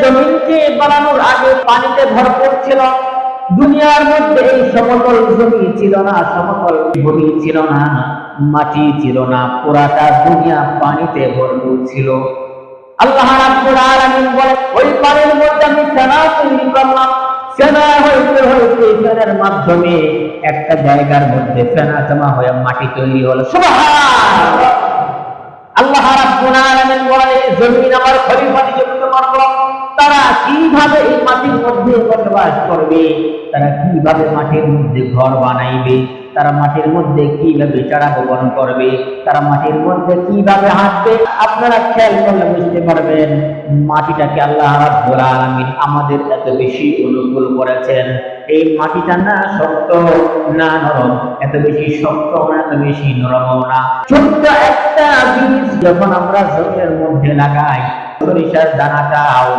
জমিনকে বানানোর আগে পানিতে ভরপুর ছিল। দুনিয়ার মধ্যে এই সমতল জমি ছিল না, সমতল ভূমি ছিল না, মাটি ছিল না, পুরাটা দুনিয়া পানিতে ভরপুর ছিল। আল্লাহ রাব্বুল আলামিন বলেন, ওই পানির মধ্যে আমি ফেনা তৈরি করলাম। ফেনা হইতে হইতে ফেনার মাধ্যমে একটা জায়গার মধ্যে ফেনা জমা হয়ে মাটি তৈরি হলো। সুবহানাল্লাহ। আল্লাহ রাব্বুল আলামিন বলেন, জমিন আমার খলিফা নিযুক্ত করব। তারা কিভাবে এই মাটির মধ্যে বসবাস করবে, তারা কিভাবে মাটির মধ্যে ঘর বানাইবে, তারা মাটির মধ্যে কিভাবে চারা বপন করবে, তারা মাটির মধ্যে কিভাবে হাঁটবে। আপনারা খেয়াল করলে বুঝতে পারবেন মাটিটাকে আল্লাহ রাব্বুল আলামিন আমাদের এত বেশি অনুকূল করেছেন। এই মাটিটা না শক্ত না নরম, এত বেশি শক্ত না, এত বেশি নরম না। ছোট্ট একটা বীজ যখন আমরা জমির মধ্যে লাগাই, সরিষার দানাটা